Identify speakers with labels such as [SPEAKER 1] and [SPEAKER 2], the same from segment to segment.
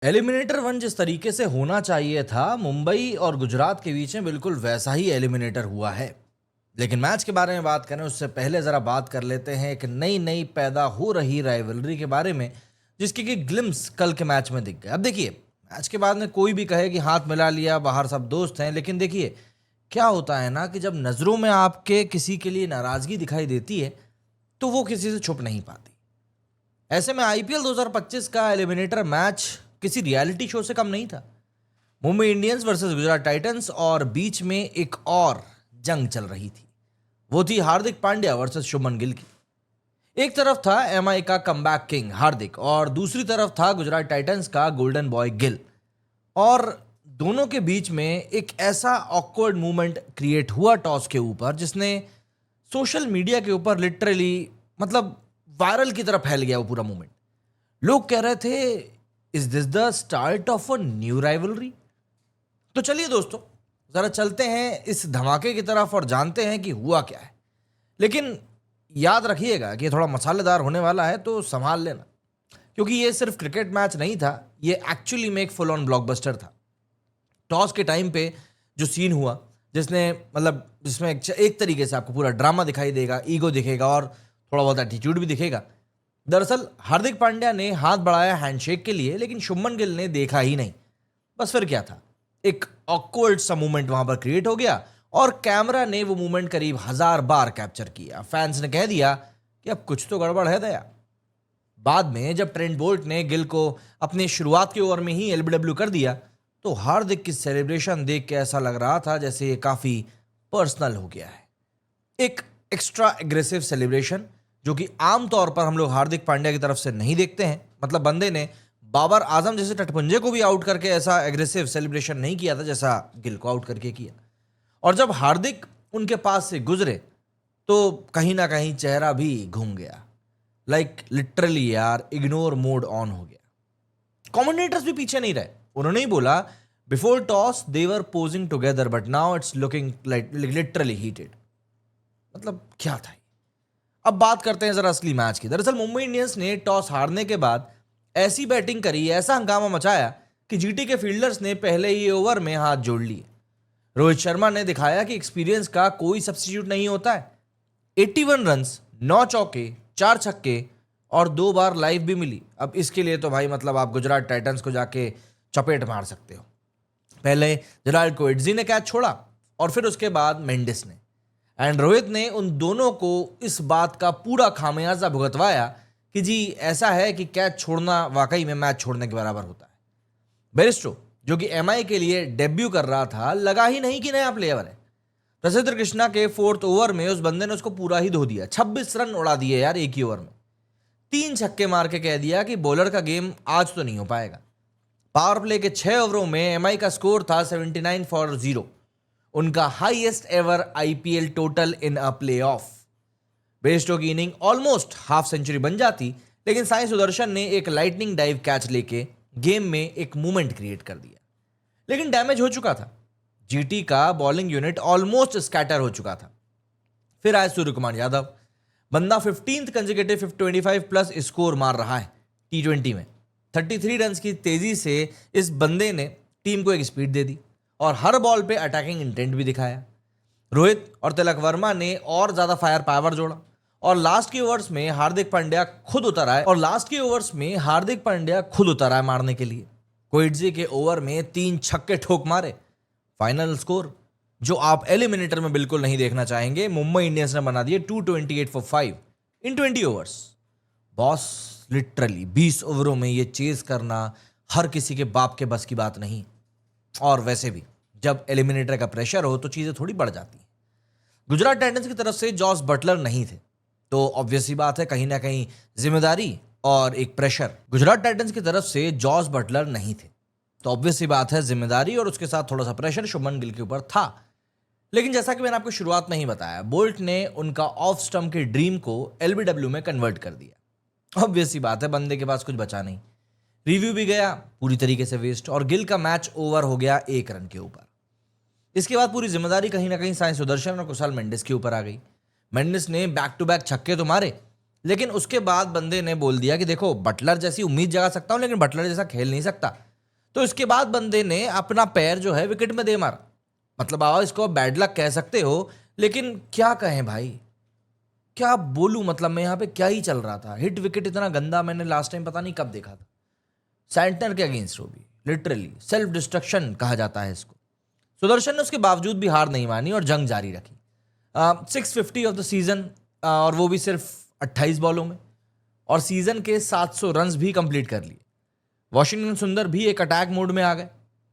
[SPEAKER 1] Eliminator one जिस तरीके से होना चाहिए था, मुंबई और गुजरात के बीच में बिल्कुल वैसा ही एलिमिनेटर हुआ है। लेकिन मैच के बारे में बात करें उससे पहले ज़रा बात कर लेते हैं एक नई नई पैदा हो रही राइवलरी के बारे में, जिसकी कि ग्लिम्स कल के मैच में दिख गए। अब देखिए, मैच के बाद में कोई भी कहे कि हाथ मिला लिया, बाहर सब दोस्त हैं, लेकिन देखिए क्या होता है ना कि जब नज़रों में आपके किसी के लिए नाराज़गी दिखाई देती है तो वो किसी से छुप नहीं पाती। ऐसे में आईपीएल 2025 का एलिमिनेटर मैच किसी रियलिटी शो से कम नहीं था। Mumbai Indians versus Gujarat Titans और बीच में एक और जंग चल रही थी। वो थी हार्दिक पांड्या वर्सेस शुभमन गिल की। एक तरफ था एमआई का कमबैक किंग हार्दिक और दूसरी तरफ था गुजरात टाइटंस का गोल्डन बॉय गिल। और दोनों के बीच में एक ऐसा ऑकवर्ड मूवमेंट क्रिएट हुआ टॉस के ऊपर, जिसने सोशल मीडिया के ऊपर लिटरली मतलब वायरल की तरह फैल गया वो पूरा मूवमेंट। लोग कह रहे थे, is this the start of a new rivalry? तो चलिए दोस्तों, जरा चलते हैं इस धमाके की तरफ और जानते हैं कि हुआ क्या है। लेकिन याद रखिएगा कि ये थोड़ा मसालेदार होने वाला है, तो संभाल लेना, क्योंकि ये सिर्फ क्रिकेट मैच नहीं था, ये एक्चुअली में एक फुल ऑन ब्लॉकबस्टर था। टॉस के टाइम पे जो सीन हुआ, जिसमें एक तरीके से आपको पूरा ड्रामा दिखाई देगा, ईगो दिखेगा और थोड़ा बहुत एटीट्यूड भी दिखेगा। दरअसल हार्दिक पांड्या ने हाथ बढ़ाया हैंडशेक के लिए, लेकिन शुभमन गिल ने देखा ही नहीं। बस फिर क्या था, एक ऑकवर्ड सा मूवमेंट वहां पर क्रिएट हो गया और कैमरा ने वो मूवमेंट करीब 1000 बार कैप्चर किया। फैंस ने कह दिया कि अब कुछ तो गड़बड़ है दया। बाद में जब ट्रेंट बोल्ट ने गिल को अपने शुरुआत के ओवर में ही एलबीडब्ल्यू कर दिया, तो हार्दिक की सेलिब्रेशन देख के ऐसा लग रहा था जैसे ये काफी पर्सनल हो गया है। एक एक्स्ट्रा एग्रेसिव सेलिब्रेशन, जो कि आमतौर पर हम लोग हार्दिक पांड्या की तरफ से नहीं देखते हैं। मतलब बंदे ने बाबर आजम जैसे टटपुंजे को भी आउट करके ऐसा एग्रेसिव सेलिब्रेशन नहीं किया था जैसा गिल को आउट करके किया। और जब हार्दिक उनके पास से गुजरे तो कहीं ना कहीं चेहरा भी घूम गया। लाइक लिटरली यार, इग्नोर मोड ऑन हो गया। कमेंटेटर्स भी पीछे नहीं रहे, उन्होंने ही बोला, before toss they were posing together but now it's looking literally heated. मतलब क्या था। अब बात करते हैं जरा असली मैच की। दरअसल मुंबई इंडियंस ने टॉस हारने के बाद ऐसी बैटिंग करी, ऐसा हंगामा मचाया कि जीटी के फील्डर्स ने पहले ही ओवर में हाथ जोड़ लिए। रोहित शर्मा ने दिखाया कि एक्सपीरियंस का कोई सब्स्टिट्यूट नहीं होता है। 81 रन्स, 9 चौके, 4 छक्के और 2 बार लाइव भी मिली। अब इसके लिए तो भाई मतलब आप गुजरात टाइटंस को जाके चपेट मार सकते हो। पहले जेराल्ड कोएट्जी ने कैच छोड़ा और फिर उसके बाद मेंडिस ने। एंड रोहित ने उन दोनों को इस बात का पूरा खामियाजा भुगतवाया कि जी ऐसा है कि कैच छोड़ना वाकई में मैच छोड़ने के बराबर होता है। बेरिस्टो, जो कि एमआई के लिए डेब्यू कर रहा था, लगा ही नहीं कि नया प्लेयर है। प्रसिद्ध कृष्णा के 4th ओवर में उस बंदे ने उसको पूरा ही धो दिया। 26 रन उड़ा दिए यार एक ही ओवर में। 3 छक्के मार के कह दिया कि बॉलर का गेम आज तो नहीं हो पाएगा। पावर प्ले के 6 ओवरों में एमआई का स्कोर था 79 फॉर 0, उनका हाईएस्ट एवर आईपीएल टोटल इन अ प्लेऑफ। बेस्टो की इनिंग ऑलमोस्ट हाफ सेंचुरी बन जाती, लेकिन साई सुदर्शन ने एक लाइटनिंग डाइव कैच लेके गेम में एक मूवमेंट क्रिएट कर दिया। लेकिन डैमेज हो चुका था, जीटी का बॉलिंग यूनिट ऑलमोस्ट स्कैटर हो चुका था। फिर आए सूर्य कुमार यादव। बंदा 15th कंसेक्यूटिव 25 प्लस स्कोर मार रहा है टी20 में। 33 रन की तेजी से इस बंदे ने टीम को एक स्पीड दे दी और हर बॉल पे अटैकिंग इंटेंट भी दिखाया। रोहित और तिलक वर्मा ने और ज्यादा फायर पावर जोड़ा और लास्ट के ओवर्स में हार्दिक पांड्या खुद उतर आए मारने के लिए। कोएट्जी के ओवर में 3 छक्के ठोक मारे। फाइनल स्कोर, जो आप एलिमिनेटर में बिल्कुल नहीं देखना चाहेंगे, मुंबई इंडियंस ने बना दिए 228 for 5 in 20 overs. Boss, literally 20 ओवरों में ये चेज करना हर किसी के बाप के बस की बात नहीं। और वैसे भी जब एलिमिनेटर का प्रेशर हो तो चीजें थोड़ी बढ़ जाती हैं। गुजरात टाइटंस की तरफ से जॉस बटलर नहीं थे, तो ऑब्वियस सी बात है कहीं ना कहीं जिम्मेदारी और एक प्रेशर। गुजरात टाइटंस की तरफ से जॉस बटलर नहीं थे, तो ऑब्वियस सी बात है जिम्मेदारी और उसके साथ थोड़ा सा प्रेशर शुभमन गिल के ऊपर था। लेकिन जैसा कि मैंने आपको शुरुआत में ही बताया, बोल्ट ने उनका ऑफ स्टंप के ड्रीम को एलबीडब्ल्यू में कन्वर्ट कर दिया। ऑब्वियस सी बात है बंदे के पास कुछ बचा नहीं। रिव्यू भी गया पूरी तरीके से वेस्ट और गिल का मैच ओवर हो गया 1 रन के ऊपर। इसके बाद पूरी जिम्मेदारी कहीं ना कहीं साई सुदर्शन और कुशाल मेंडिस के ऊपर आ गई। मेंडिस ने बैक टू बैक छक्के तो मारे, लेकिन उसके बाद बंदे ने बोल दिया कि देखो बटलर जैसी उम्मीद जगा सकता हूं, लेकिन बटलर जैसा खेल नहीं सकता। तो इसके बाद बंदे ने अपना पैर जो है विकेट में दे मारा। मतलब आओ इसको बैड लक कह सकते हो, लेकिन क्या कहें भाई, क्या बोलूं। मतलब मैं यहाँ पे क्या ही चल रहा था। हिट विकेट इतना गंदा मैंने लास्ट टाइम पता नहीं कब देखा था। सैंटनर के अगेंस्ट वो भी लिटरली सेल्फ डिस्ट्रक्शन कहा जाता है इसको। सुदर्शन ने उसके बावजूद भी हार नहीं मानी और जंग जारी रखी। 650 ऑफ द सीजन, और वो भी सिर्फ 28 बॉलों में, और सीजन के 700 रन्स भी कंप्लीट कर लिए। वॉशिंगटन सुंदर भी एक अटैक मोड में आ गए।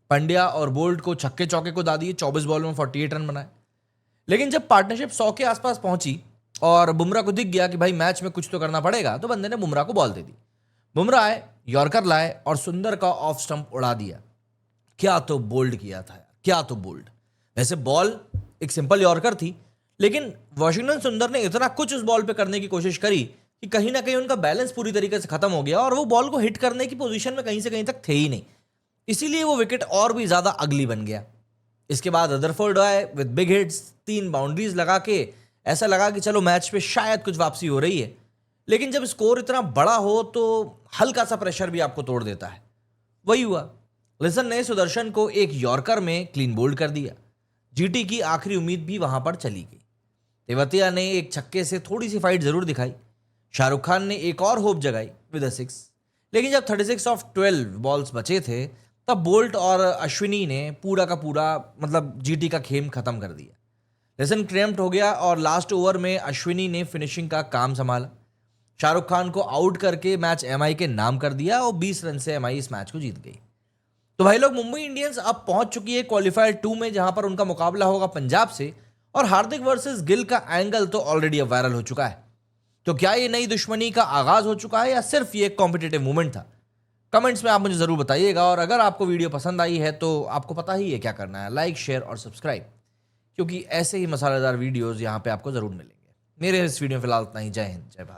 [SPEAKER 1] पंड्या और बोल्ट को छक्के चौके को दा दिए, 24 बॉलों में 48 रन बनाए। लेकिन जब पार्टनरशिप 100 के आसपास पहुंची और बुमराह को दिख गया कि भाई मैच में कुछ तो करना पड़ेगा, तो बंदे ने बुमराह को बॉल दे दी। बुमराह आए, यॉर्कर लाए और सुंदर का ऑफ स्टंप उड़ा दिया। क्या तो बोल्ड किया था यार, क्या तो बोल्ड। वैसे बॉल एक सिंपल यॉर्कर थी, लेकिन वॉशिंगटन सुंदर ने इतना कुछ उस बॉल पे करने की कोशिश करी कि कहीं ना कहीं उनका बैलेंस पूरी तरीके से खत्म हो गया और वो बॉल को हिट करने की पोजीशन में कहीं से कहीं तक थे ही नहीं। इसीलिए वो विकेट और भी ज्यादा अगली बन गया। इसके बाद रदरफोर्ड आए विद बिग हिट्स, 3 बाउंड्रीज लगा के ऐसा लगा कि चलो मैच पे शायद कुछ वापसी हो रही है। लेकिन जब स्कोर इतना बड़ा हो तो हल्का सा प्रेशर भी आपको तोड़ देता है। वही हुआ। लिसन ने सुदर्शन को एक यॉर्कर में क्लीन बोल्ड कर दिया। जीटी की आखिरी उम्मीद भी वहां पर चली गई। तेवतिया ने एक छक्के से थोड़ी सी फाइट जरूर दिखाई। शाहरुख खान ने एक और होप जगाई विद अ 6। लेकिन जब 36 ऑफ 12 बॉल्स बचे थे, तब बोल्ट और अश्विनी ने पूरा का पूरा मतलब जीटी का खेम खत्म कर दिया। लेसन क्रैम्प्ट हो गया और लास्ट ओवर में अश्विनी ने फिनिशिंग का काम संभाला। शाहरुख खान को आउट करके मैच एमआई के नाम कर दिया और 20 रन से एमआई इस मैच को जीत गई। तो भाई लोग, मुंबई इंडियंस अब पहुंच चुकी है क्वालिफायर 2 में, जहां पर उनका मुकाबला होगा पंजाब से। और हार्दिक वर्सेस गिल का एंगल तो ऑलरेडी अब वायरल हो चुका है। तो क्या ये नई दुश्मनी का आगाज हो चुका है या सिर्फ ये एक कॉम्पिटिटिव मूवमेंट था? कमेंट्स में आप मुझे जरूर बताइएगा। और अगर आपको वीडियो पसंद आई है तो आपको पता ही है क्या करना है, लाइक शेयर और सब्सक्राइब, क्योंकि ऐसे ही मसालेदार वीडियोस यहाँ पे आपको जरूर मिलेंगे। मेरे इस वीडियो में फिलहाल इतना ही। जय हिंद, जय भारत।